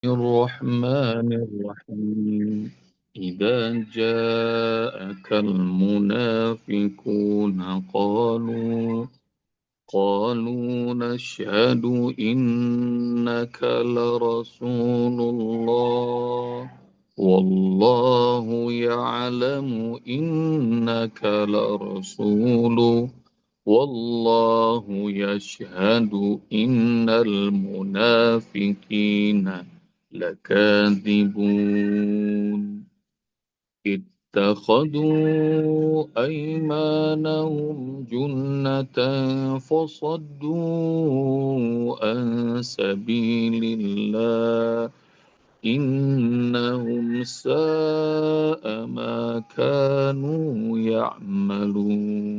الرحمن الرحيم إذا جاءك المنافقون قالوا نشهد إنك لرسول الله والله يعلم إنك لرسوله والله يشهد إن المنافقين لكاذبون اتخذوا أيمانهم جنة فصدوا عن سبيل الله إنهم ساء ما كانوا يعملون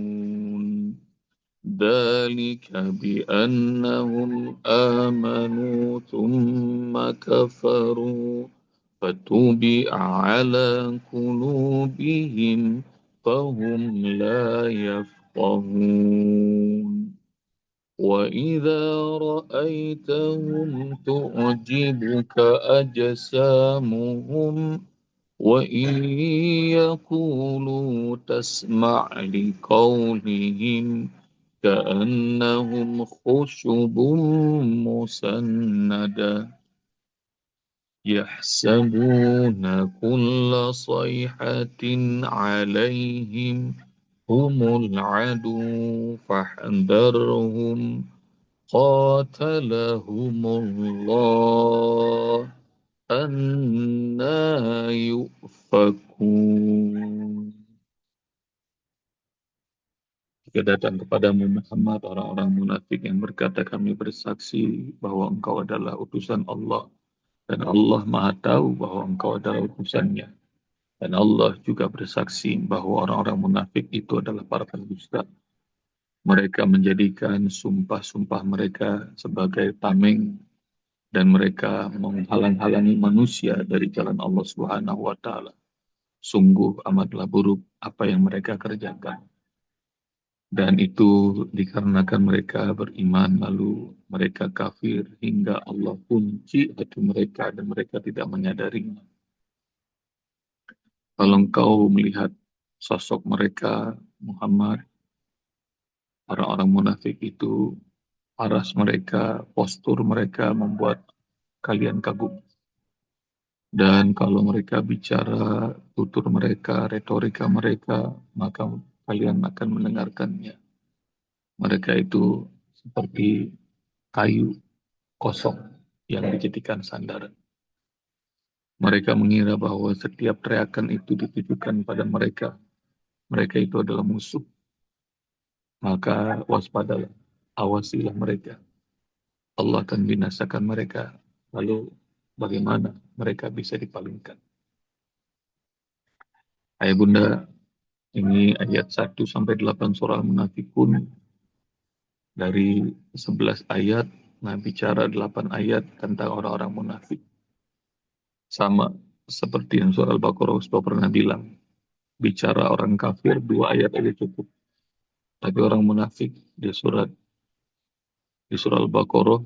ذلك بأنهم آمنوا ثم كفروا فطبع على قلوبهم فهم لا يفقهون وإذا رأيتهم تعجبك أجسامهم وإن يقولوا تسمع لقولهم كأنهم خشب مسندة يحسبون كل صيحة عليهم هم العدو فاحذرهم قاتلهم الله أنا يؤفكون. Jika datang kepadamu Muhammad orang-orang munafik yang berkata kami bersaksi bahwa engkau adalah utusan Allah dan Allah Maha tahu bahwa engkau adalah utusannya dan Allah juga bersaksi bahwa orang-orang munafik itu adalah para pendusta. Mereka menjadikan sumpah-sumpah mereka sebagai tameng dan mereka menghalang-halangi manusia dari jalan Allah Subhanahu wa taala. Sungguh amatlah buruk apa yang mereka kerjakan. Dan itu dikarenakan mereka beriman lalu mereka kafir hingga Allah kunci hati mereka dan mereka tidak menyadarinya. Kalau engkau melihat sosok mereka Muhammad, orang-orang munafik itu, paras mereka, postur mereka membuat kalian kagum. Dan kalau mereka bicara, tutur mereka, retorika mereka, maka kalian akan mendengarkannya. Mereka itu seperti kayu kosong yang dijadikan sandaran. Mereka mengira bahwa setiap teriakan itu ditujukan pada mereka. Mereka itu adalah musuh. Maka waspadalah, awasilah mereka. Allah akan binasakan mereka. Lalu bagaimana mereka bisa dipalingkan? Ayah bunda, ini ayat 1 sampai 8 surah Al-Munafikun dari 11 ayat. Nah, bicara 8 ayat tentang orang-orang munafik. Sama seperti yang surah Al-Baqarah sudah pernah bilang. Bicara orang kafir 2 ayat aja cukup. Tapi orang munafik di surah Al-Baqarah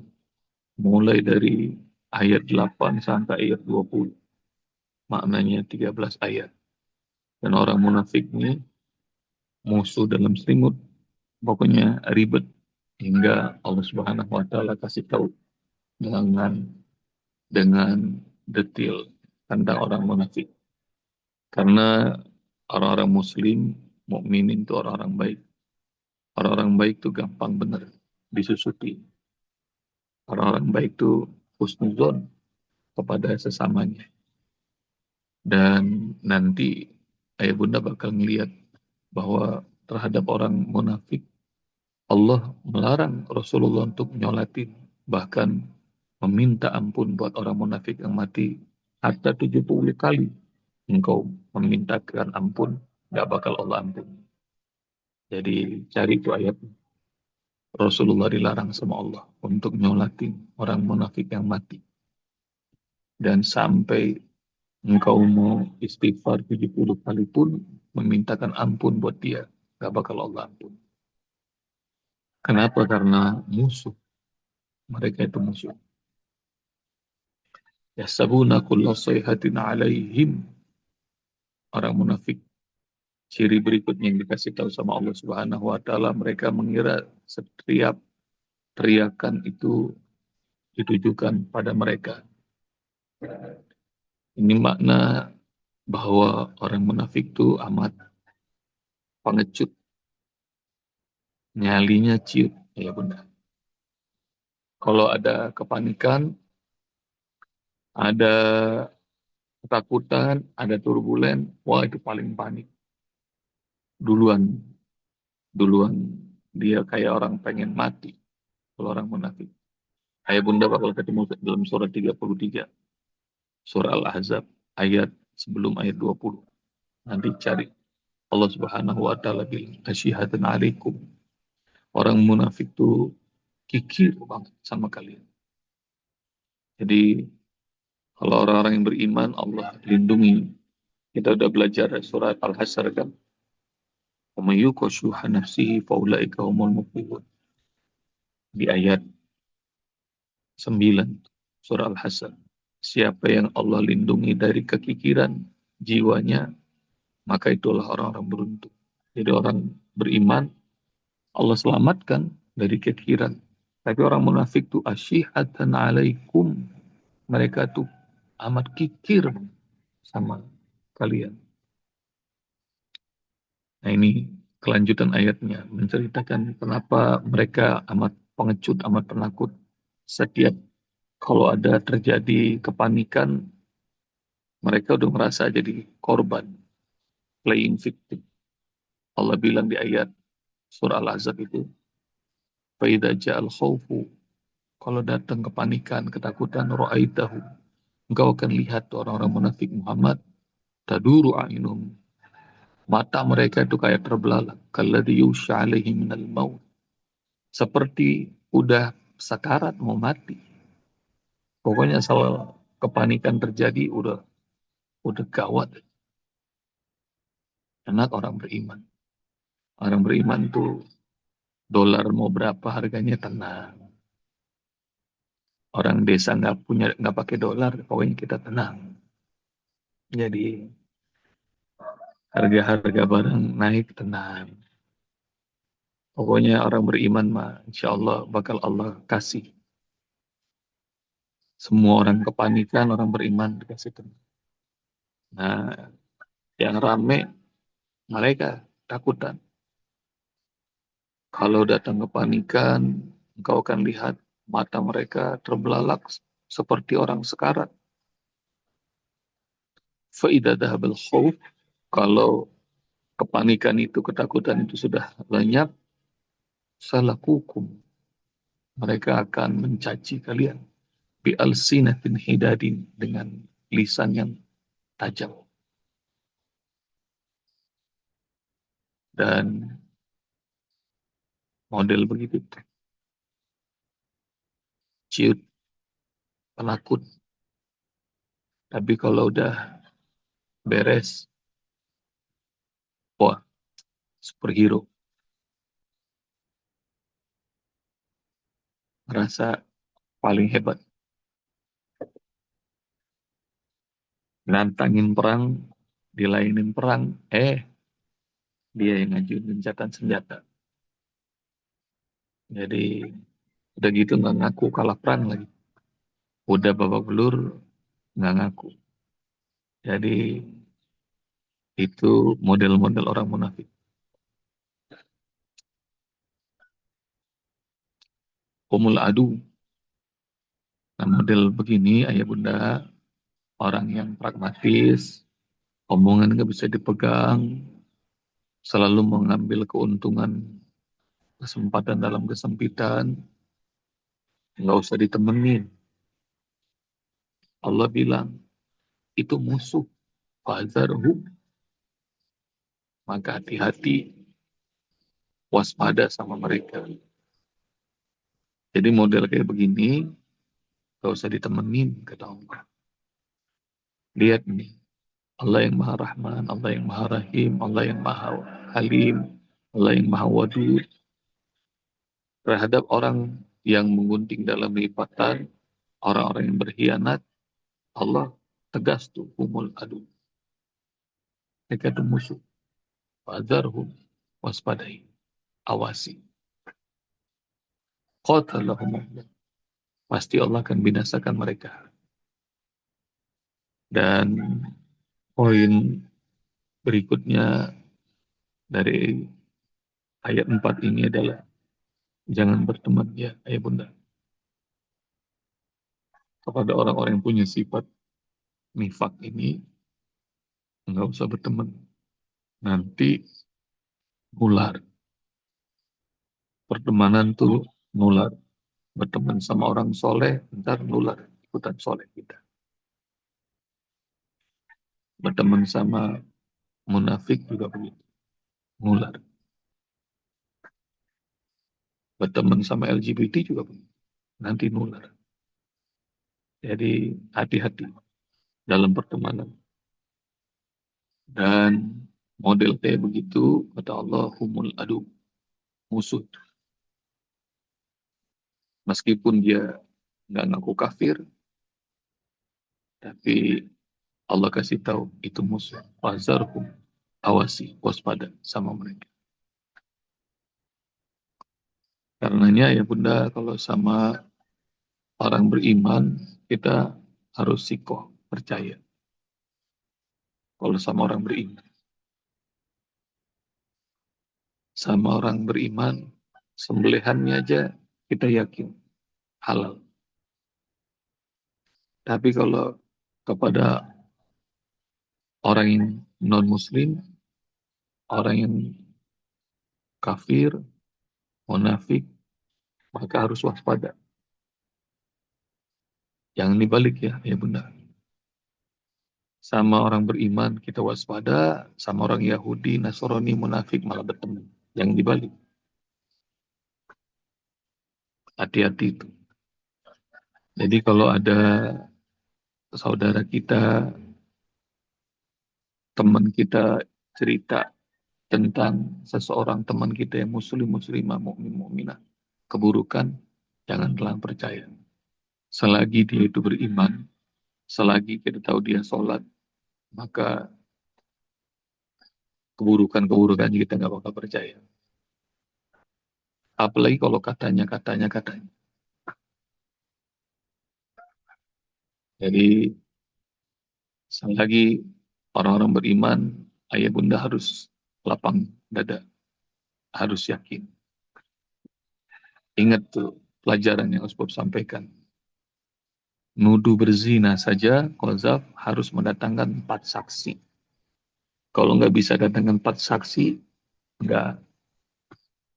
mulai dari ayat 8 sampai ayat 20. Maknanya 13 ayat. Dan orang munafik ini musuh dalam selimut. Pokoknya ribet. Hingga Allah Subhanahu wa taala kasih tahu dengan detail tentang orang munafik. Karena orang-orang muslim, mukminin itu orang-orang baik. Orang-orang baik itu gampang benar disusuti. Orang-orang baik itu husnuzon kepada sesamanya. Dan nanti ayah bunda bakal melihat bahwa terhadap orang munafik Allah melarang Rasulullah untuk nyolatin, bahkan meminta ampun buat orang munafik yang mati hatta 70 kali. Engkau memintakan ampun, gak bakal Allah ampun. Jadi cari itu ayat. Rasulullah dilarang sama Allah untuk nyolatin orang munafik yang mati. Dan sampai engkau mau istighfar 70 kali pun memintakan ampun buat dia, gak bakal Allah ampun. Kenapa? Karena musuh. Mereka itu musuh. Yahsabuna kulla sayhatin alaihim. Orang munafik, ciri berikutnya yang dikasih tahu sama Allah Subhanahu wa taala, mereka mengira setiap teriakan itu ditujukan pada mereka. Ini makna bahwa orang munafik itu amat pengecut, nyalinya ciut, ya bunda. Kalau ada kepanikan, ada ketakutan, ada turbulen, wah itu paling panik. Duluan, duluan dia kayak orang pengen mati. Kalau orang munafik. Ayah bunda bakal ketemu dalam surat 33, surah Al-Ahzab, ayat sebelum ayat 20. Nanti cari. Allah Subhanahu wa taala bilang, "Asyhadun 'alaikum." Orang munafik tuh kikir banget sama kalian. Jadi kalau orang-orang yang beriman Allah lindungi. Kita udah belajar surat Al-Hasyr kan. "Wa may yuqa shuhha nafsihi fa ulaika humul muflihun." Di ayat 9 surah Al-Hasyr. Siapa yang Allah lindungi dari kekikiran jiwanya, maka itulah orang-orang beruntung. Jadi orang beriman Allah selamatkan dari kekikiran. Tapi orang munafik itu asyihatan alaikum. Mereka tuh amat kikir sama kalian. Nah ini kelanjutan ayatnya menceritakan kenapa mereka amat pengecut, amat penakut. Setiap kalau ada terjadi kepanikan, mereka udah merasa jadi korban, playing victim. Allah bilang di ayat surah Al-Ahzab itu, "Faidza ja'al khaufu." Kalau datang kepanikan, ketakutan, ra'aitahu. Engkau akan lihat orang-orang munafik Muhammad, taduru a'yunuhum. Mata mereka itu kayak terbelalak. Kalladzi yusha alaihi minal maut. Seperti udah sakarat mau mati. Pokoknya soal kepanikan terjadi udah gawat. Enak orang beriman. Orang beriman tuh dolar mau berapa harganya tenang. Orang desa nggak pakai dolar, pokoknya kita tenang. Jadi harga-harga barang naik tenang. Pokoknya orang beriman mah, insya Allah bakal Allah kasih. Semua orang kepanikan, orang beriman dikasih tenang. Nah, yang rame mereka takutan. Kalau datang kepanikan, engkau akan lihat mata mereka terbelalak seperti orang sekarat. Fa'idha dhahabal khawf, kalau kepanikan itu, ketakutan itu sudah lenyap, salakukum, mereka akan mencaci kalian. Bi'alsinatin hidadin, dengan lisan yang tajam. Dan model begitu, ciut, penakut. Tapi kalau udah beres, wah, superhero. Merasa paling hebat. Nantangin perang, dilainin perang, dia yang ngajuin gencatan senjata. Jadi udah gitu nggak ngaku kalah perang lagi. Udah babak belur nggak ngaku. Jadi itu model-model orang munafik. Umul adu. Nah model begini ayah bunda, orang yang pragmatis, omongan nggak bisa dipegang, selalu mengambil keuntungan kesempatan dalam kesempitan, nggak usah ditemenin. Allah bilang itu musuh. Fahzarhum, maka hati-hati, waspada sama mereka. Jadi model kayak begini gak usah ditemenin, kata Allah. Lihat nih, Allah yang Maha Rahman, Allah yang Maha Rahim, Allah yang Maha Halim, Allah yang Maha Wadud. Terhadap orang yang menggunting dalam lipatan, orang-orang yang berkhianat, Allah tegas tuh, humul adu. Mereka itu musuh. Fadzarhum, waspadai, awasi. Qatalahumullah. Pasti Allah akan binasakan mereka. Dan poin berikutnya dari ayat 4 ini adalah jangan berteman ya ayah bunda kepada orang-orang yang punya sifat nifak ini, nggak usah berteman. Nanti nular. Pertemanan tuh nular. Berteman sama orang soleh, ntar nular ikutan soleh kita. Berteman sama munafik juga begitu, nular. Berteman sama LGBT juga begitu, nanti nular. Jadi hati-hati dalam pertemanan. Dan model kayak begitu, kata Allah, humul adu, musuh. Meskipun dia nggak ngaku kafir, tapi Allah kasih tahu itu musuh. Wazarhum, awasi, waspada sama mereka. Karenanya ya bunda, kalau sama orang beriman, kita harus sikoh, percaya. Kalau sama orang beriman. Sama orang beriman, sembelihannya aja kita yakin halal. Tapi kalau kepada orang yang non-muslim, orang yang kafir, munafik, maka harus waspada. Jangan dibalik ya benar. Sama orang beriman kita waspada, sama orang Yahudi, Nasrani, munafik malah bertemu. Jangan dibalik. Hati-hati itu. Jadi kalau ada saudara kita, teman kita cerita tentang seseorang teman kita yang muslim, muslimah, mukmin, mukminah, keburukan, jangan telah percaya. Selagi dia itu beriman, selagi kita tahu dia sholat, maka keburukan-keburukan kita nggak bakal percaya. Apalagi kalau katanya. Jadi selagi orang-orang beriman, ayah bunda harus lapang dada, harus yakin. Ingat tuh pelajaran yang Ustaz sampaikan. Nuduh berzina saja, qazaf harus mendatangkan 4 saksi. Kalau nggak bisa datangkan 4 saksi, nggak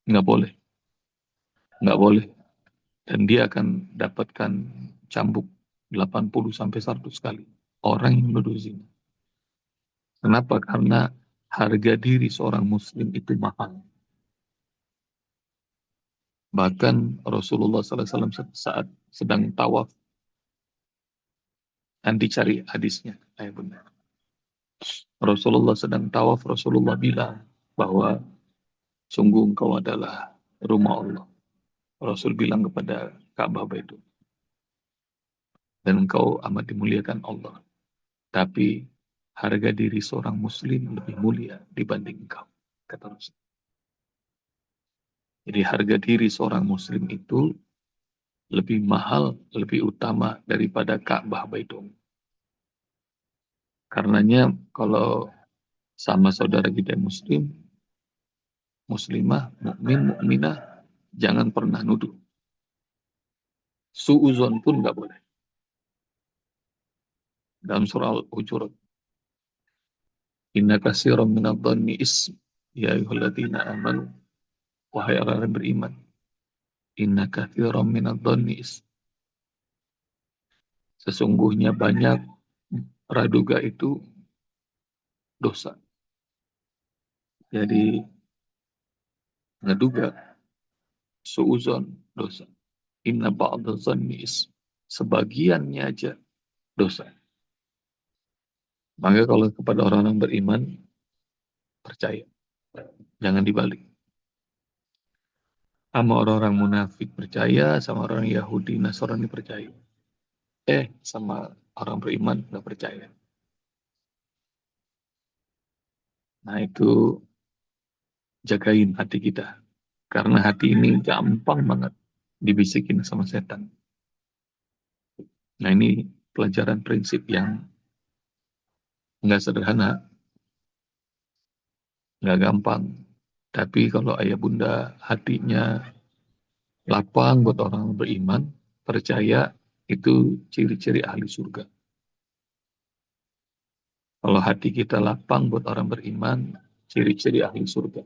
nggak boleh, nggak boleh. Dan dia akan dapatkan cambuk 80 sampai 100 kali. Orang yang menuduh zina. Kenapa? Karena harga diri seorang muslim itu mahal. Bahkan Rasulullah SAW saat sedang tawaf, dan dicari hadisnya, ayah benar. Rasulullah sedang tawaf, Rasulullah bilang bahwa sungguh engkau adalah rumah Allah. Rasul bilang kepada Ka'bah itu, dan engkau amat dimuliakan Allah. Tapi harga diri seorang muslim lebih mulia dibanding engkau, kata Rasul. Jadi harga diri seorang muslim itu lebih mahal, lebih utama daripada Ka'bah Baitullah. Karenanya kalau sama saudara kita muslim, muslimah, mukmin, mukminah, jangan pernah nuduh. Suuzon pun nggak boleh. Dalam surah Al-Hujurat, inna katsiran minadh-dhanni ism, ya ayyuhalladzina amanu, wahai orang yang beriman, inna katsiran minadh-dhanni ism. Sesungguhnya banyak praduga itu dosa. Jadi ngeduga, suuzon dosa. Inna ba'dadh-dhanni ism. Sebagiannya aja dosa. Maka kalau kepada orang-orang beriman, percaya. Jangan dibalik. Sama orang-orang munafik percaya, sama orang Yahudi, Nasrani percaya. Sama orang beriman nggak percaya. Nah itu jagain hati kita. Karena hati ini gampang banget dibisikin sama setan. Nah ini pelajaran prinsip yang nggak sederhana, nggak gampang. Tapi kalau ayah bunda hatinya lapang buat orang beriman, percaya, itu ciri-ciri ahli surga. Kalau hati kita lapang buat orang beriman, ciri-ciri ahli surga.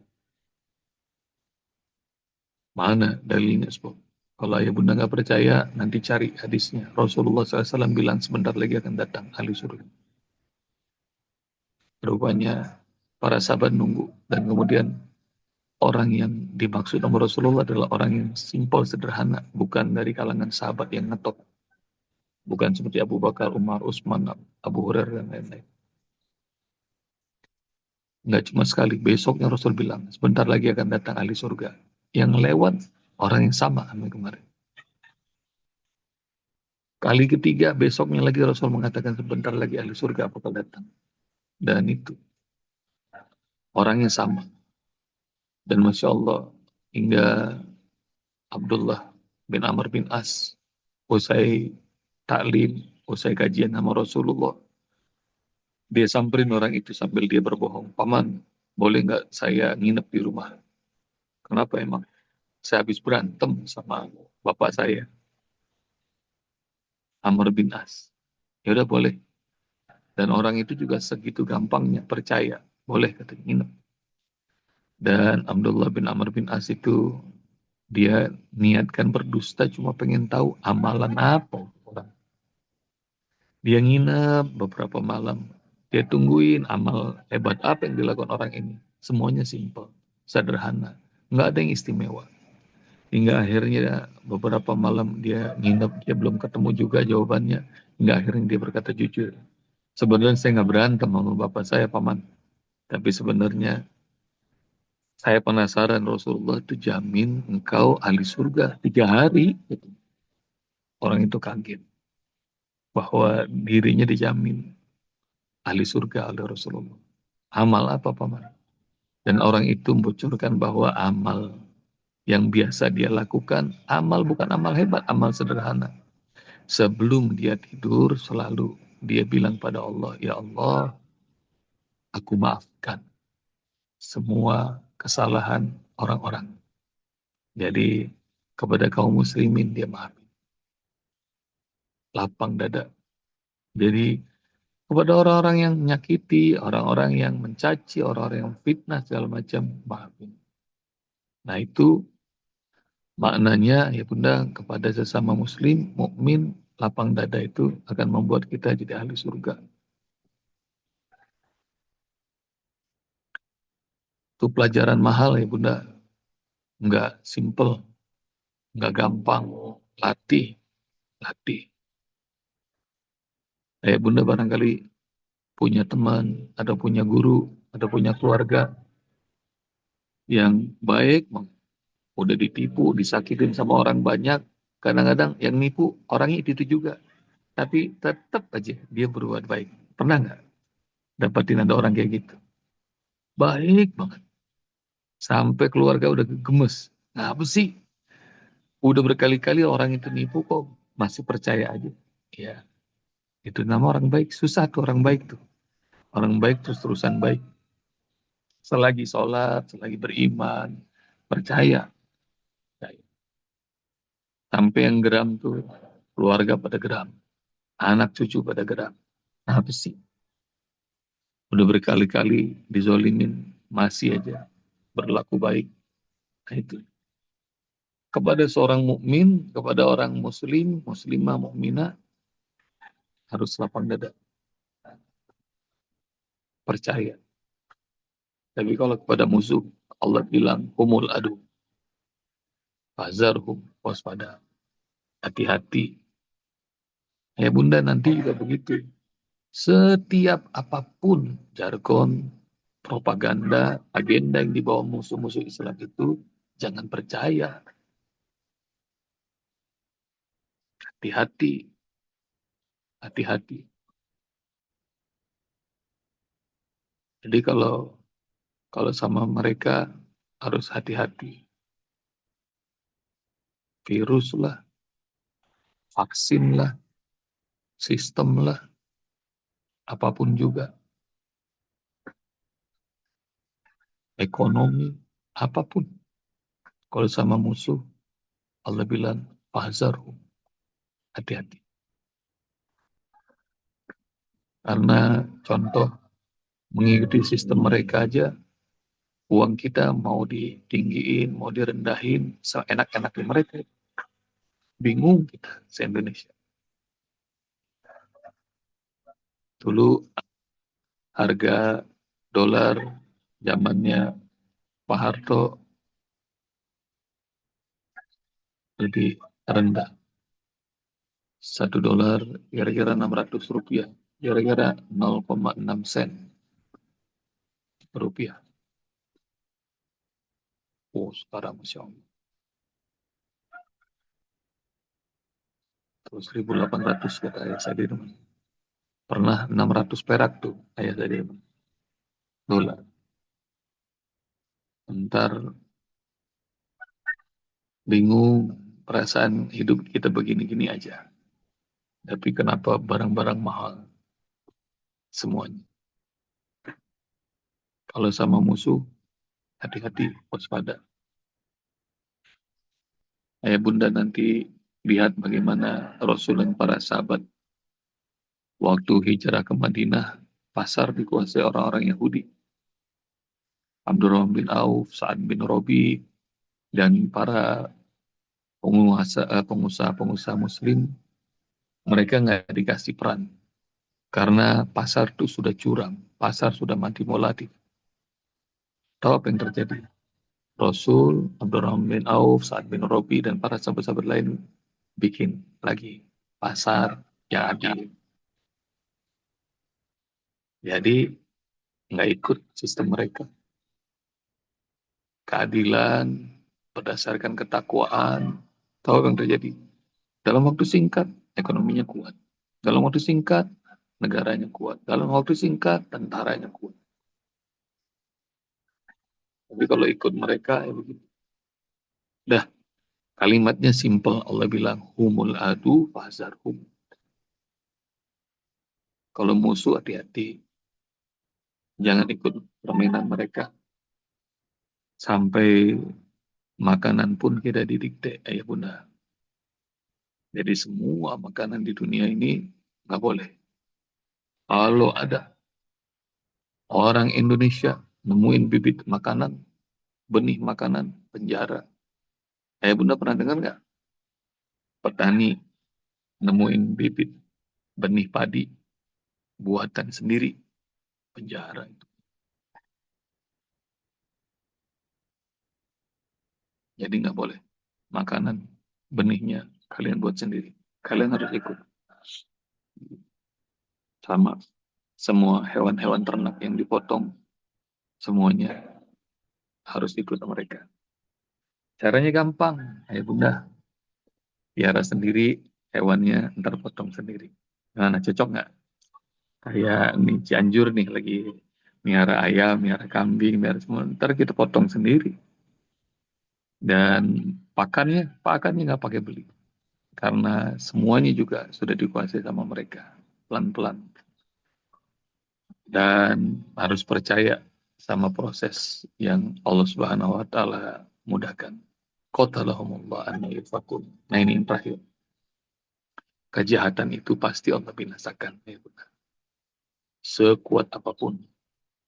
Mana dalilnya, Sob? Kalau ayah bunda nggak percaya, nanti cari hadisnya. Rasulullah SAW bilang sebentar lagi akan datang ahli surga. Rupanya para sahabat nunggu. Dan kemudian orang yang dimaksud sama Rasulullah adalah orang yang simpel, sederhana. Bukan dari kalangan sahabat yang ngetop. Bukan seperti Abu Bakar, Umar, Utsman, Abu Hurairah, dan lain-lain. Nggak cuma sekali. Besoknya Rasul bilang, sebentar lagi akan datang ahli surga. Yang lewat orang yang sama sama kemarin. Kali ketiga, besoknya lagi Rasul mengatakan sebentar lagi ahli surga bakal datang. Dan itu orang yang sama. Dan Masya Allah, hingga Abdullah bin Amr bin As, usai taklim, usai kajian sama Rasulullah, dia samperin orang itu sambil dia berbohong. Paman, boleh nggak saya nginep di rumah? Kenapa emang? Saya habis berantem sama bapak saya, Amr bin As. Ya udah boleh. Dan orang itu juga segitu gampangnya percaya. Boleh katanya nginep. Dan Abdullah bin Amr bin As itu dia niatkan berdusta cuma pengen tahu amalan apa orang. Dia nginep beberapa malam. Dia tungguin amal hebat apa yang dilakukan orang ini. Semuanya simpel, sederhana. Nggak ada yang istimewa. Hingga akhirnya beberapa malam dia nginep, dia belum ketemu juga jawabannya. Hingga akhirnya dia berkata jujur. Sebenarnya saya nggak berantem sama bapak saya, Paman. Tapi sebenarnya saya penasaran Rasulullah itu jamin engkau ahli surga 3 hari. Gitu. Orang itu kaget bahwa dirinya dijamin ahli surga oleh Rasulullah. Amal apa, Paman? Dan orang itu membocorkan bahwa amal yang biasa dia lakukan, amal bukan amal hebat, amal sederhana. Sebelum dia tidur, selalu dia bilang pada Allah, Ya Allah, aku maafkan semua kesalahan orang-orang. Jadi, kepada kaum muslimin dia maafin. Lapang dada. Jadi, kepada orang-orang yang menyakiti, orang-orang yang mencaci, orang-orang yang fitnah, segala macam, maafin. Nah, itu maknanya ya Bunda kepada sesama muslim, mukmin, lapang dada itu akan membuat kita jadi ahli surga. Itu pelajaran mahal ya Bunda, nggak simple, nggak gampang, latih, latih. Ya Bunda barangkali punya teman, ada punya guru, ada punya keluarga yang baik, udah ditipu, disakitin sama orang banyak, kadang-kadang yang nipu orangnya itu juga, tapi tetap aja dia berbuat baik. Pernah nggak dapatin ada orang kayak gitu? Baik banget. Sampai keluarga udah gemes. Apa sih? Udah berkali-kali orang itu nipu kok masih percaya aja. Ya, itu nama orang baik. Susah tuh orang baik tuh. Orang baik terus-terusan baik. Selagi sholat, selagi beriman, percaya. Sampai yang geram tuh, keluarga pada geram. Anak cucu pada geram. Apa sih? Udah berkali-kali dizolimin, masih aja berlaku baik. Nah, itu. Kepada seorang mukmin, kepada orang muslim, muslimah, mukminah, harus lapang dada, percaya. Tapi kalau kepada musuh, Allah bilang, humul adu, fazarhum, waspada, hati-hati. Ya bunda nanti juga begitu. Setiap apapun jargon, propaganda, agenda yang dibawa musuh-musuh Islam itu, jangan percaya. Hati-hati. hati-hati. Jadi kalau kalau sama mereka harus hati-hati. Virus lah, vaksin lah, sistem lah, apapun juga, ekonomi, apapun. Kalau sama musuh, Allah bilang, fahzarhum, hati-hati. Karena contoh, mengikuti sistem mereka aja, uang kita mau ditinggiin, mau direndahin, seenak-enaknya mereka. Bingung kita, se-Indonesia. Dulu harga dolar zamannya Pak Harto lebih rendah. $1 kira-kira 600 rupiah. Kira-kira 0,6 sen rupiah. Oh, sekarang Masya Allah. Terus 1.800 kata ayah saya di rumah. Pernah 600 perak tuh ayah saya di rumah. Dolar. Ntar bingung, perasaan hidup kita begini-gini aja. Tapi kenapa barang-barang mahal semuanya? Kalau sama musuh, hati-hati, waspada. Ayah bunda nanti lihat bagaimana Rasul dan para sahabat waktu hijrah ke Madinah, pasar dikuasai orang-orang Yahudi. Abdurrahman bin Auf, Sa'ad bin Robi, dan para pengusaha-pengusaha Muslim, mereka nggak dikasih peran. Karena pasar itu sudah curam, pasar sudah mati molati. Tahu apa yang terjadi? Rasul, Abdurrahman bin Auf, Sa'ad bin Robi, dan para sahabat-sahabat lain bikin lagi pasar yang adil. Jadi nggak ikut sistem mereka. Keadilan berdasarkan ketakwaan. Tahu apa yang terjadi? Dalam waktu singkat, ekonominya kuat. Dalam waktu singkat, negaranya kuat. Dalam waktu singkat, tentaranya kuat. Tapi kalau ikut mereka, ya begitu. Dah, kalimatnya simple. Allah bilang, humul adu fahzarhum. Kalau musuh, hati-hati. Jangan ikut permainan mereka. Sampai makanan pun kita didikte, ayah bunda. Jadi semua makanan di dunia ini nggak boleh. Kalau ada orang Indonesia nemuin bibit makanan, benih makanan, penjara. Ayah bunda pernah dengar nggak? Petani nemuin bibit benih padi buatan sendiri, penjara itu. Jadi nggak boleh. Makanan, benihnya kalian buat sendiri. Kalian harus ikut. Sama semua hewan-hewan ternak yang dipotong, semuanya harus ikut mereka. Caranya gampang. Ayah bunda, piara sendiri, hewannya ntar potong sendiri. Nah, cocok nggak? Kayak nih Cianjur nih lagi miara ayam, miara kambing, miara semua. Ntar kita potong sendiri. Dan pakannya nggak pakai beli. Karena semuanya juga sudah dikuasai sama mereka. Pelan-pelan. Dan harus percaya sama proses yang Allah Subhanahu wa taala mudahkan. Qatalahumullah an yufakun. Nah ini yang terakhir. Kejahatan itu pasti Allah binasakan. Ya, benar. Sekuat apapun,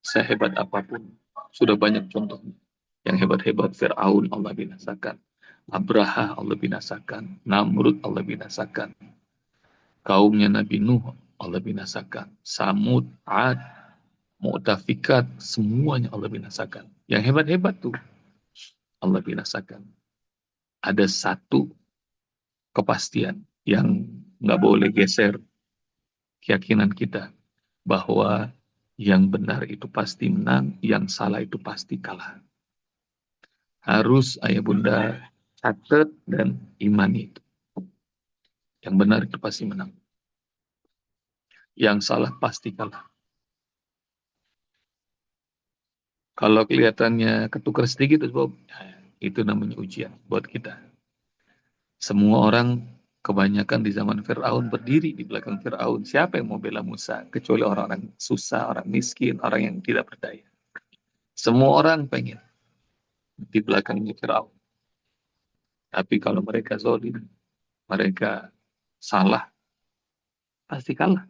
sehebat apapun, sudah banyak contohnya. Yang hebat-hebat Fir'aun Allah binasakan. Abraha Allah binasakan. Namrud Allah binasakan. Kaumnya Nabi Nuh Allah binasakan. Samud, Ad, Mu'tafikat, semuanya Allah binasakan. Yang hebat-hebat tuh Allah binasakan. Ada satu kepastian yang nggak boleh geser keyakinan kita bahwa yang benar itu pasti menang, yang salah itu pasti kalah. Harus ayah bunda catat dan imani itu. Yang benar itu pasti menang. Yang salah pasti kalah. Kalau kelihatannya ketukar sedikit, itu namanya ujian buat kita. Semua orang kebanyakan di zaman Fir'aun berdiri di belakang Fir'aun. Siapa yang mau bela Musa? Kecuali orang-orang susah, orang miskin, orang yang tidak berdaya. Semua orang pengen di belakangnya Fir'aun. Tapi kalau mereka zalim, mereka salah, pasti kalah.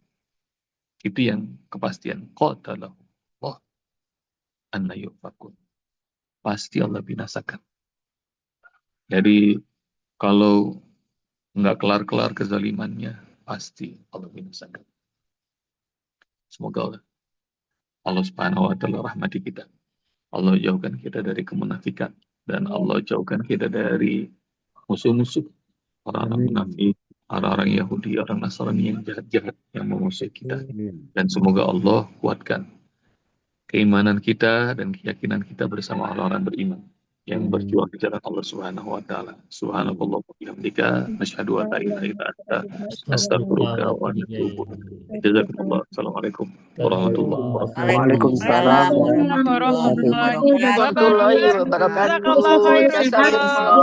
Itu yang kepastian. Qatalahu Allah anna yufakun. Pasti Allah binasakan. Jadi kalau nggak kelar-kelar kezalimannya, pasti Allah binasakan. Semoga Allah Subhanahu wa taala rahmati kita. Allah jauhkan kita dari kemunafikan dan Allah jauhkan kita dari musuh-musuh orang-orang Amin. munafik, orang-orang Yahudi, orang Nasrani yang jahat-jahat yang memusuhi kita. Amin. Dan semoga Allah kuatkan keimanan kita dan keyakinan kita bersama orang-orang beriman yang berjuang di jalan Allah Subhanahu wa taala. Subhanallah wa bihamdika asyhadu an la ilaha illa anta Astagfirullah astaghfiruka wa wa atubu atubu ilaik. ilaik. Jazakumullah. Assalamualaikum warahmatullahi wabarakatuh. Waalaikumsalam Waalaikumsalam warahmatullahi warahmatullahi wabarakatuh. wabarakatuh. Jazakallah Jazakallah khairan. khairan. Jazakallah.